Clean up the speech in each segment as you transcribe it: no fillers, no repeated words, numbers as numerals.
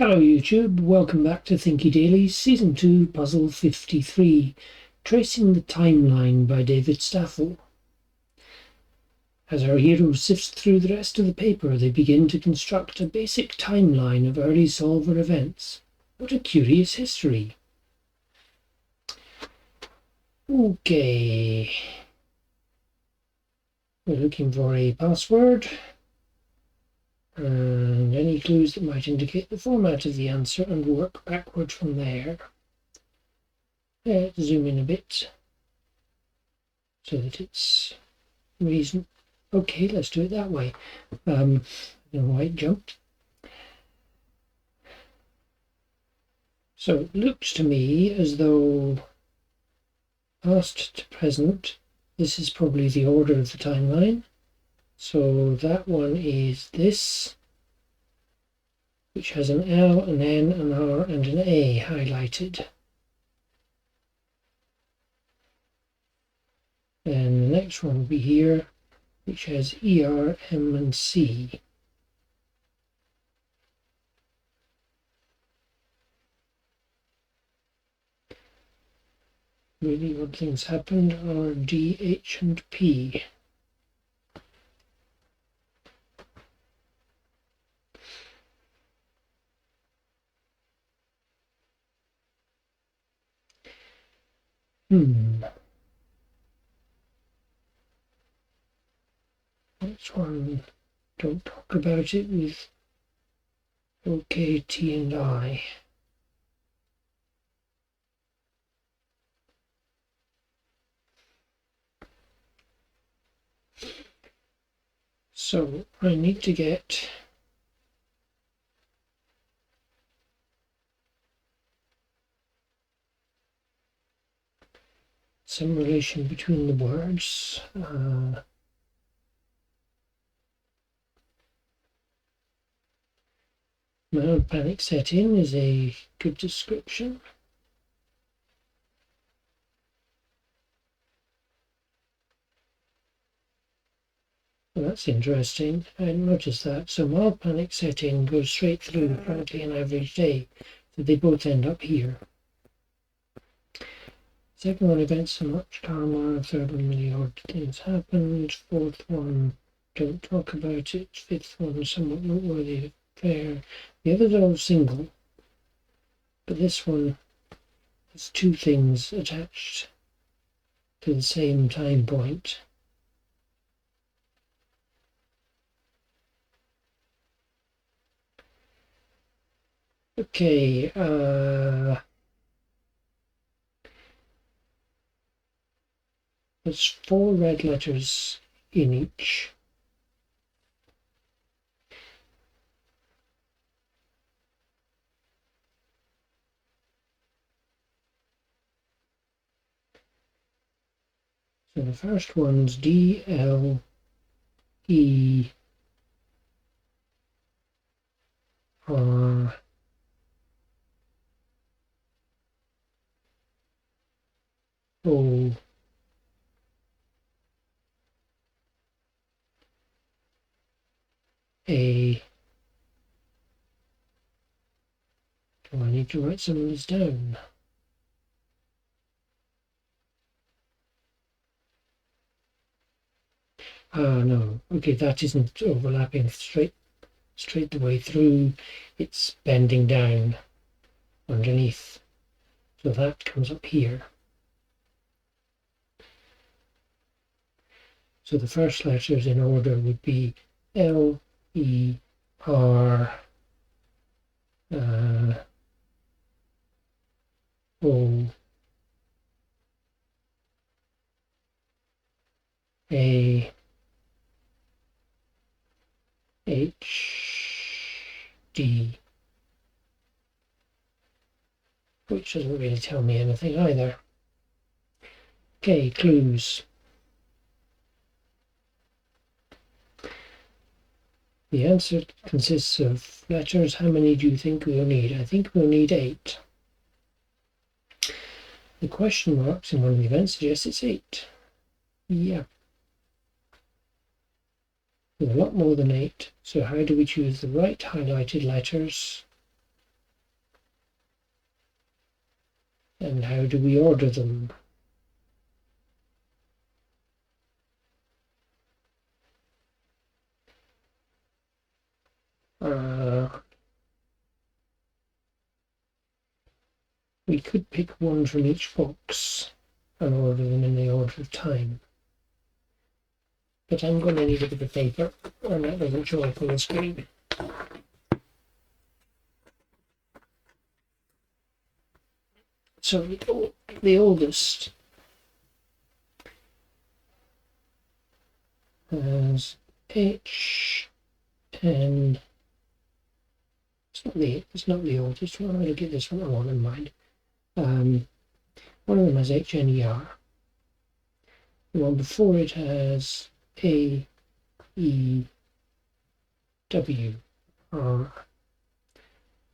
Hello YouTube, welcome back to Thinky Dailies, Season 2, Puzzle 53, Tracing the Timeline by David Staffell. As our hero sifts through the rest of the paper, they begin to construct a basic timeline of early solver events. What a curious history. Okay. We're looking for a password and any clues that might indicate the format of the answer and work backward from there. Let's zoom in a bit so that it's reason. Okay, let's do it that way. I don't know why it jumped. So it looks to me as though past to present, this is probably the order of the timeline. So that one is this, which has an L, an N, an R, and an A highlighted. And the next one will be here, which has ER, M, and C. Really odd things happened are D, H, and P. Next one, don't talk about it with OK, T, and I. So I need to get some relation between the words. Mild panic set in is a good description. Well, that's interesting. I hadn't noticed that. So mild panic set in goes straight through the currently an average day. So they both end up here. Second one, events so much karma. Third one, really odd things happened. Fourth one, don't talk about it. Fifth one, somewhat noteworthy affair. The others are all single, but this one has two things attached to the same time point. Okay, there's 4 red letters in each. So the first one's D, L, E, R, O, A. Do I need to write some of this down? No. Okay, that isn't overlapping straight the way through. It's bending down underneath. So that comes up here. So the first letters in order would be L, E, R, O, A, H, D, which doesn't really tell me anything either. Okay, clues. The answer consists of letters. How many do you think we'll need? I think we'll need 8. The question marks in one of the events suggests it's 8. Yeah. There's a lot more than 8. So how do we choose the right highlighted letters? And how do we order them? We could pick one from each box and order them in the order of time. But I'm going to need a bit of paper, and that doesn't show up on the screen. So the oldest has H, N. It's not the oldest one. I'm going to get this one on in mind. One of them has H, N, E, R. The one before it has A, E, W, R.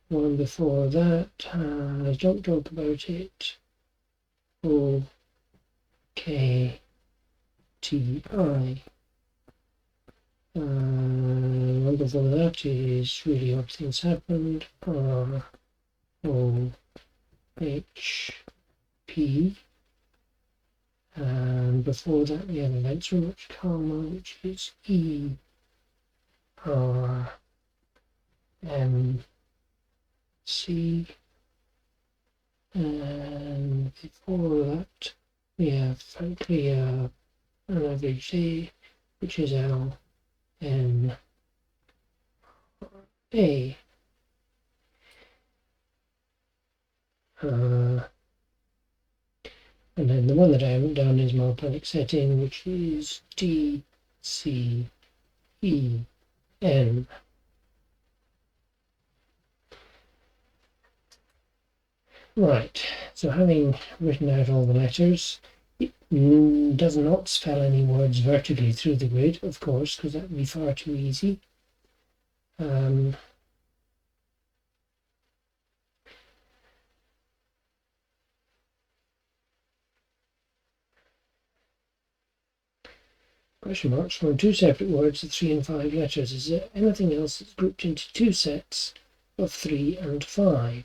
One before that has Don't Talk About It, O, K, T, I. One before that is Really Odd Things Happened, R, O, H, P. And before that we have Events From Much Karma, which is E, R, M, C. And before that we have Frankly an Average Day, which is L, N, A. And then the one that I haven't done is Monoponic Setting, which is D, C, E, N. Right, so having written out all the letters, it does not spell any words vertically through the grid, of course, because that would be far too easy. Question marks form two separate words of 3 and 5 letters. Is there anything else that's grouped into two sets of 3 and 5?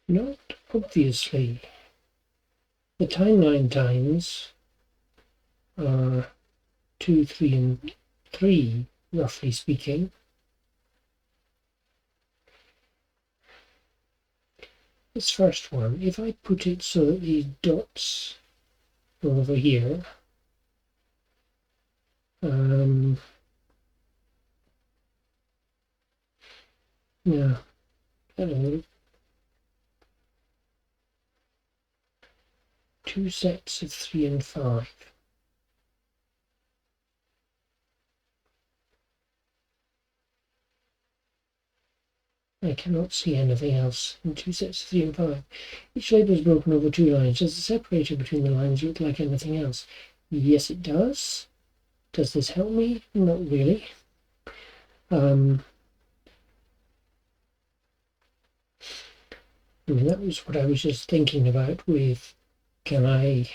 Not obviously. The timeline times are 2, 3, and 3, roughly speaking. This first one, if I put it so that these dots go over here, yeah, hello. Two sets of 3 and 5. I cannot see anything else in two sets of 3 and 5. Each label is broken over 2 lines. Does the separator between the lines look like anything else? Yes, it does. Does this help me? Not really. I mean, that was what I was just thinking about with, can I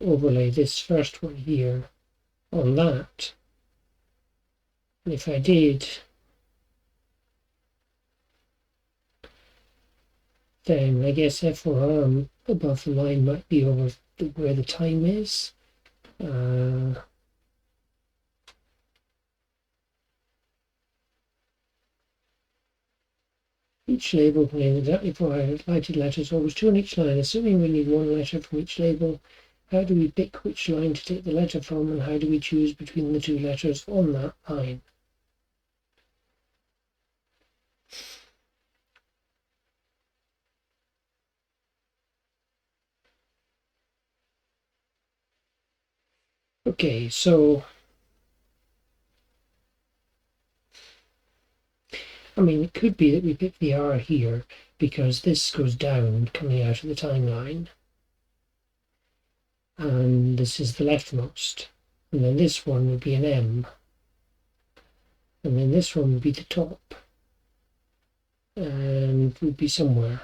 overlay this first one here on that? And if I did, then I guess F4 above the line might be over where the time is. Each label contains exactly 4 highlighted letters, always 2 on each line. Assuming we need 1 letter from each label, how do we pick which line to take the letter from, and how do we choose between the 2 letters on that line? Okay, so I mean, it could be that we pick the R here because this goes down coming out of the timeline, and this is the leftmost, and then this one would be an M, and then this one would be the top, and would be somewhere.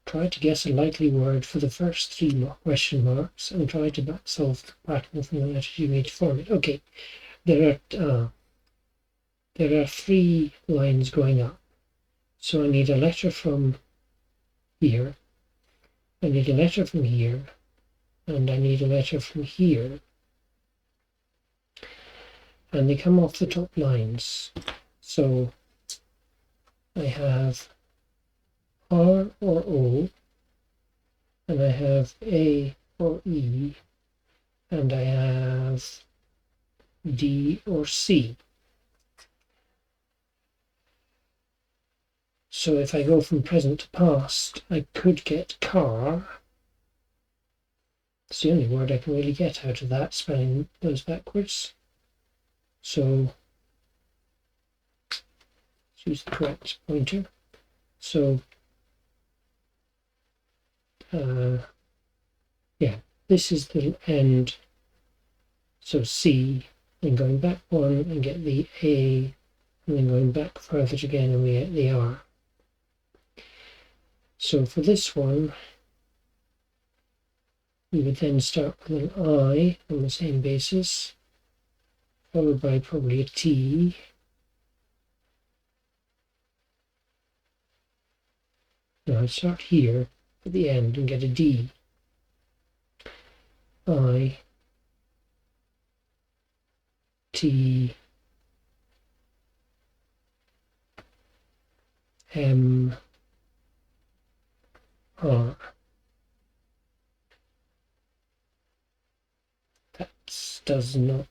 Try to guess a likely word for the first 3 question marks and try to back solve the pattern from the letters you need to form it. Okay, there are 3 lines going up. So I need a letter from here, I need a letter from here, and I need a letter from here. And they come off the top lines. So I have R or O, and I have A or E, and I have D or C. So if I go from present to past, I could get car. It's the only word I can really get out of that, spelling those backwards. So let's use the correct pointer. So yeah, this is the end. So C, then going back 1 and get the A, and then going back further again and we get the R. So for this one, we would then start with an I on the same basis, followed by probably a T, now I'd start here at the end and get a D, I, T, M, R. That does not.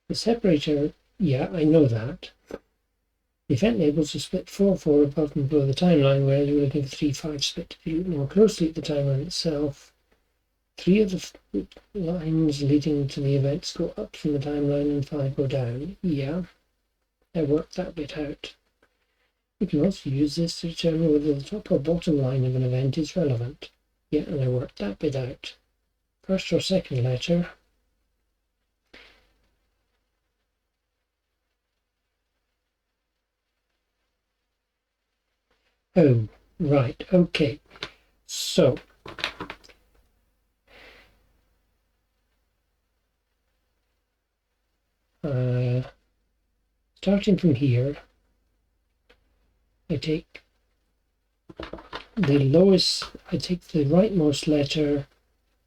The separator, yeah, I know that. The event labels are split 4-4 above and below the timeline, whereas you're looking for 3-5 split. If you look more closely at the timeline itself, 3 of the lines leading to the events go up from the timeline and 5 go down. Yeah, I worked that bit out. You can also use this to determine whether the top or bottom line of an event is relevant. Yeah, and I worked that bit out. First or second letter. Oh, right, okay. So, starting from here, I take the rightmost letter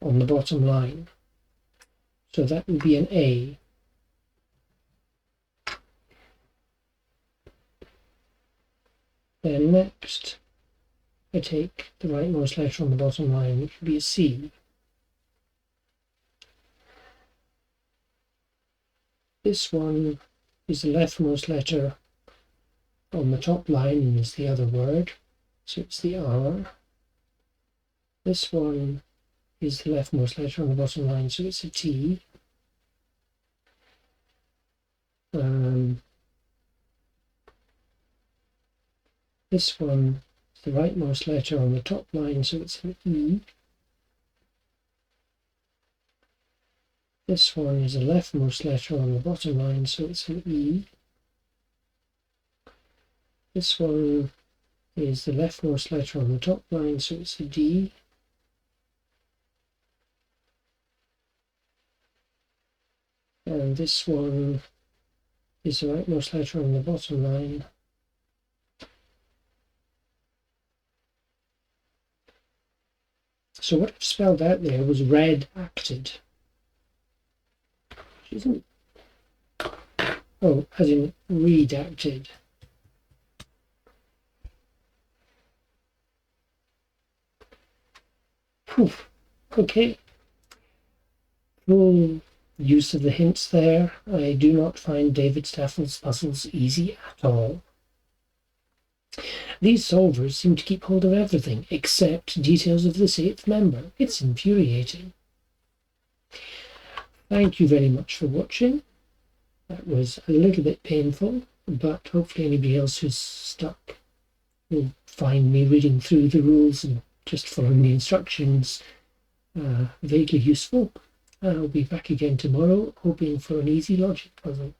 on the bottom line. So that would be an A. Then next, I take the rightmost letter on the bottom line, which would be a C. This one is the leftmost letter on the top line and is the other word, so it's the R. This one is the leftmost letter on the bottom line, so it's a T. This one is the rightmost letter on the top line, so it's an E. This one is the leftmost letter on the bottom line, so it's an E. This one is the leftmost letter on the top line, so it's a D. And this one is the rightmost letter on the bottom line. So what I've spelled out there was read acted. Which isn't. Oh, as in redacted. Poof. Okay. Full use of the hints there. I do not find David Staffell's puzzles easy at all. These solvers seem to keep hold of everything except details of the 8th member. It's infuriating. Thank you very much for watching. That was a little bit painful, but hopefully anybody else who's stuck will find me reading through the rules and just following the instructions vaguely useful. I'll be back again tomorrow, hoping for an easy logic puzzle.